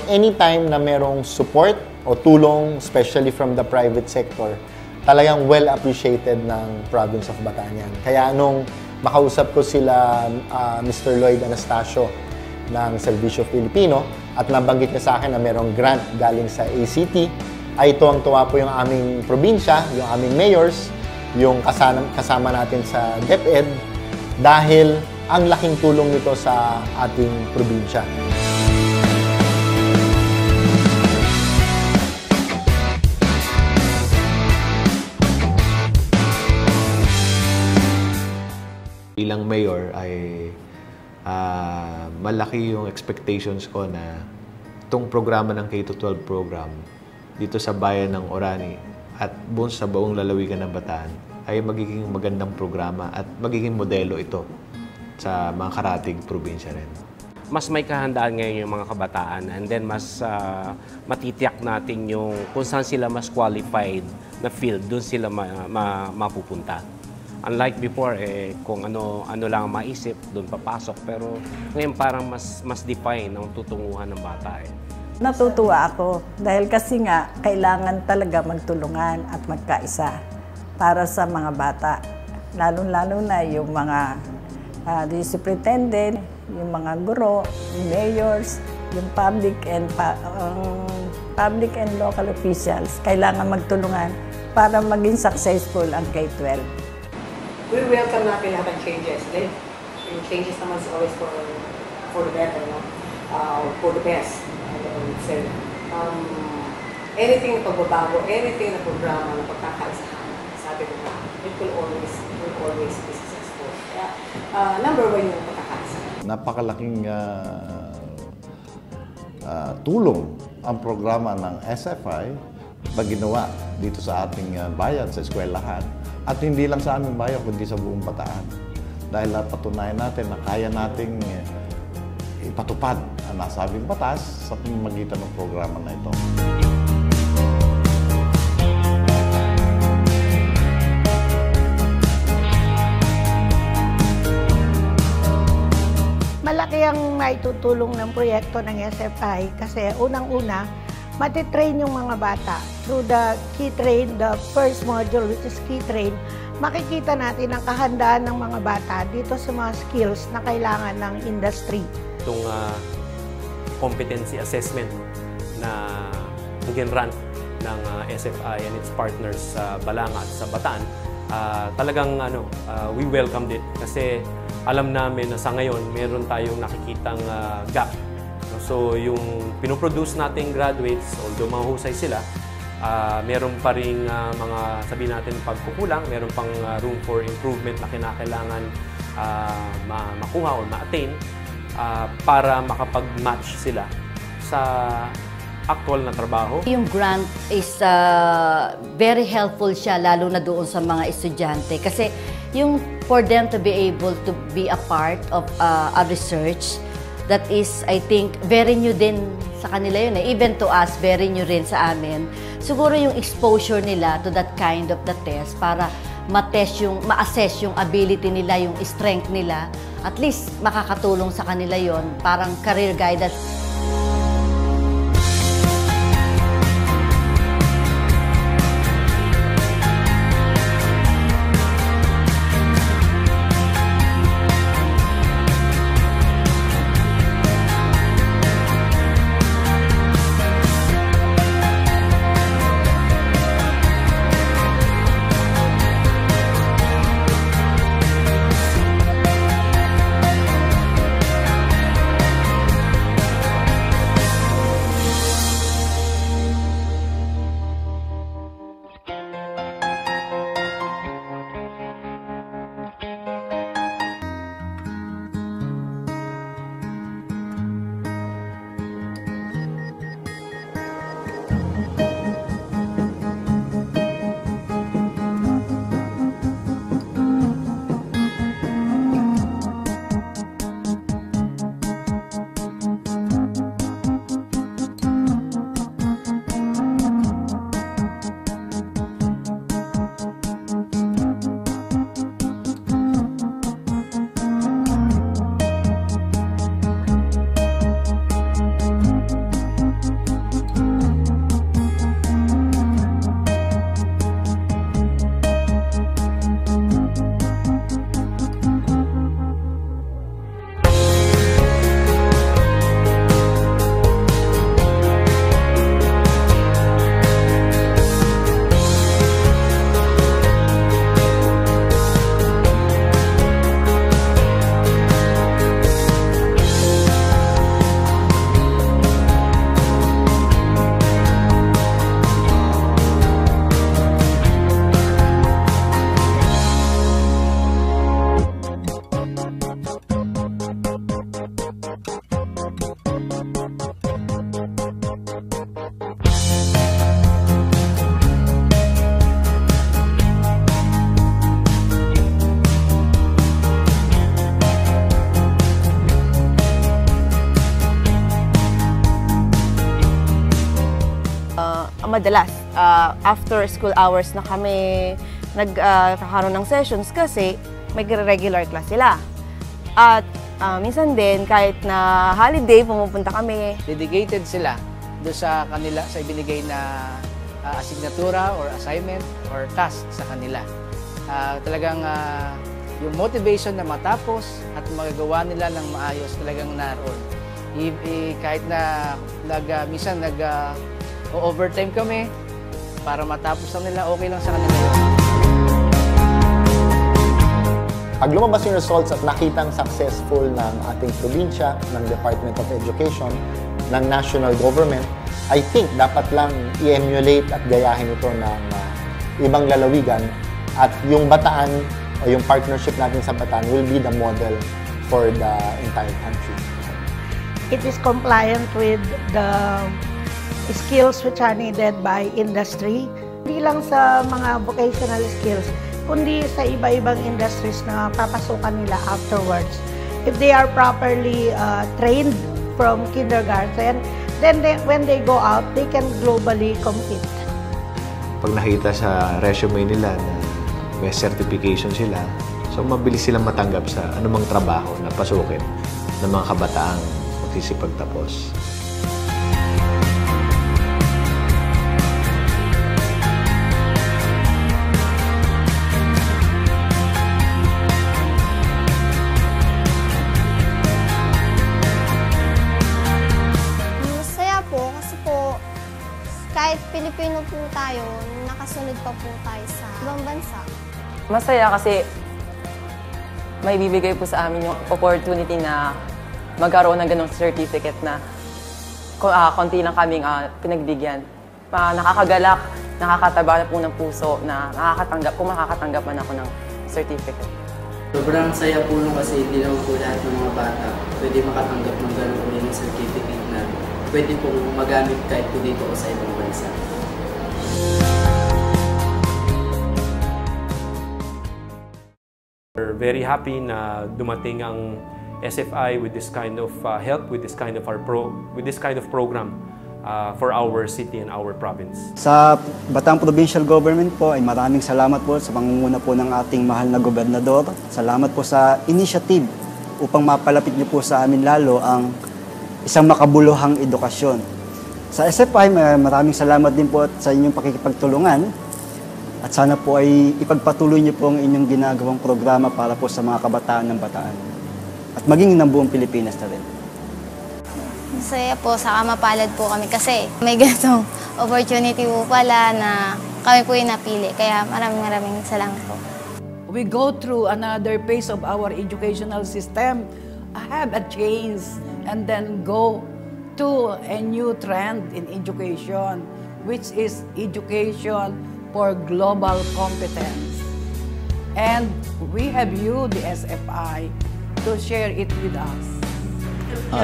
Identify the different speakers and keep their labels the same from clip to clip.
Speaker 1: anytime na merong support o tulong, especially from the private sector, talagang well appreciated ng province of Bataan yan. Kaya nung makausap ko sila Mr. Lloyd Anastasio ng Servisyo Filipino at nabanggit niya sa akin na merong grant galing sa ACT, ay tuwang-tuwa po yung aming probinsya, yung aming mayors, yung kasama natin sa DepEd dahil ang laking tulong nito sa ating probinsya.
Speaker 2: Bilang mayor ay malaki yung expectations ko na itong programa ng K-12 program dito sa bayan ng Orani at buong sa buong lalawigan ng Bataan ay magiging magandang programa at magiging modelo ito sa mga karatig probinsya rin.
Speaker 3: Mas may kahandaan ngayon yung mga kabataan and then mas matitiyak natin yung kung saan sila mas qualified na field, doon sila mapupunta. Unlike before, kung ano lang ang maisip, doon papasok. Pero ngayon parang mas define ang tutunguhan ng bata.
Speaker 4: Natutuwa ako dahil kasi nga kailangan talaga magtulungan at magkaisa para sa mga bata. Lalo-lalo na yung mga superintendent, yung mga guro, yung mayors, yung public and local officials. Kailangan magtulungan para maging successful ang K-12.
Speaker 5: We welcome natin lahat ng changes. Yung changes naman is always for the better, no? For the best. So, anything na pagbabago, anything na programa na pagkakaisahan, sabi ko na, it will always be successful. Kaya, number one yung pagkakaisahan.
Speaker 6: Napakalaking tulong ang programa ng SFI na ginawa dito sa ating bayan, sa eskwelahan. At hindi lang sa aming bayan, kundi sa buong Bataan. Dahil napatunayan natin na kaya nating ipatupad ang nasabing batas sa pamamagitan ng programa na ito.
Speaker 7: Malaki ang maitutulong ng proyekto ng SFI kasi unang-una, matitrain yung mga bata. Through the Key Train, the first module which is Key Train, makikita natin ang kahandaan ng mga bata dito sa mga skills na kailangan ng industry.
Speaker 3: Itong competency assessment na ginrun ng SFI and its partners sa Balanga at sa Bataan, talagang we welcomed it kasi alam namin na sa ngayon meron tayong nakikitang gap. So yung pinoproduce nating graduates, although mahusay sila, meron pa rin mga sabihin natin pagkukulang, meron pang room for improvement na kinakailangan makuha o ma-attain para makapag-match sila sa actual na trabaho.
Speaker 8: Yung grant is very helpful siya lalo na doon sa mga estudyante kasi yung for them to be able to be a part of a research that is, I think, very new din sa kanila yun. Even to us, very new rin sa amin. Siguro yung exposure nila to that kind of the test para ma-assess yung ability nila, yung strength nila. At least, makakatulong sa kanila yon, parang career guidance.
Speaker 9: madalas after school hours na kami nagkakaroon ng sessions kasi may regular class sila. At minsan din, kahit na holiday, pumupunta kami.
Speaker 10: Dedicated sila doon sa kanila, sa ibinigay na asignatura or assignment or task sa kanila. Talagang yung motivation na matapos at magagawa nila ng maayos talagang naroon. Kahit na minsan nag-overtime kami para matapos lang nila, okay lang sa kanila yun.
Speaker 1: Pag lumabas yung results at nakitang successful ng ating probinsya, ng Department of Education, ng national government, I think dapat lang i-emulate at gayahin ito ng ibang lalawigan at yung Bataan o yung partnership natin sa Bataan will be the model for the entire country.
Speaker 7: It is compliant with the skills which are needed by industry. Hindi lang sa mga vocational skills, kundi sa iba-ibang industries na papasukan nila afterwards. If they are properly trained from kindergarten, then when they go out, they can globally compete.
Speaker 2: Pag nakita sa resume nila na may certification sila, so mabilis silang matanggap sa anumang trabaho na pasukin ng mga kabataang magsisipagtapos.
Speaker 11: Kahit Pilipino po tayo, nakasunod pa po tayo sa ibang bansa.
Speaker 12: Masaya kasi may bibigay po sa amin yung opportunity na magkaroon ng ganong certificate na konti lang kaming pinagbigyan. Nakakagalak, nakakataba na po ng puso na nakakatanggap, kung makakatanggap man ako ng certificate.
Speaker 13: Sobrang saya po nung kasi hindi naman po lahat ng mga bata pwede makatanggap ng ganong uli ng certificate na pwede pong magamit kahit po dito o sa ibang bansa.
Speaker 3: We're very happy na dumating ang SFI with this kind of help, with this kind of program for our city and our province.
Speaker 14: Sa Bataan Provincial Government po ay maraming salamat po sa pangunguna po ng ating mahal na gobernador. Salamat po sa initiative upang mapalapit niyo po sa amin lalo ang isang makabuluhang edukasyon. Sa SFI, maraming salamat din po sa inyong pakikipagtulungan at sana po ay ipagpatuloy niyo po ang inyong ginagawang programa para po sa mga kabataan ng Bataan at maging ng buong Pilipinas na rin.
Speaker 11: Masaya po, saka mapalad po kami kasi may ganitong opportunity po pala na kami po yung napili. Kaya maraming salamat po.
Speaker 15: We go through another phase of our educational system, have a change, and then go to a new trend in education, which is education for global competence. And we have you, the SFI, to share it with us.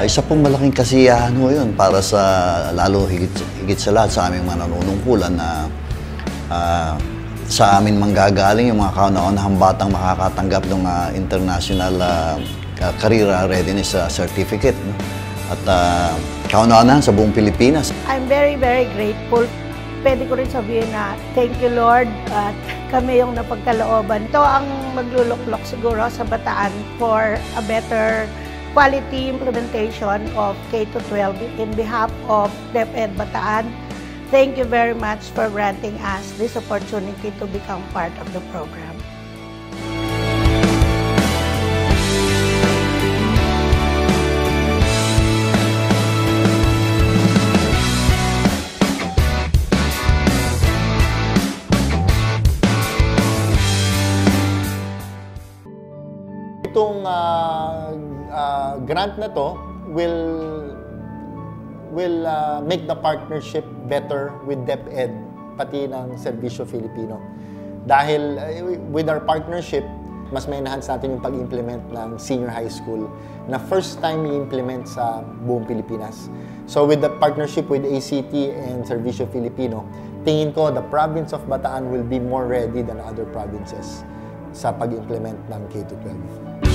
Speaker 16: Isa pong malaking kasiyahan ho yun para sa, lalo higit sa lahat sa aming mga nanunungkulan na sa amin manggagaling yung mga kauna-unahang batang makakatanggap ng international career readiness certificate. No? At kauna-unahan sa buong Pilipinas.
Speaker 7: I'm very, very grateful. Pwede ko rin sabihin na thank you Lord at kami yung napagkalooban. Ito ang magluluklok siguro sa Bataan for a better quality implementation of K-12 in behalf of DepEd Bataan. Thank you very much for granting us this opportunity to become part of the program.
Speaker 1: Itong grant na to will make the partnership better with DepEd, pati ng Serbisyo Filipino. Dahil with our partnership, mas may enhance natin yung pag-implement ng senior high school na first time i-implement sa buong Pilipinas. So with the partnership with ACT and Serbisyo Filipino, tingin ko the province of Bataan will be more ready than other provinces sa pag-implement ng K-12.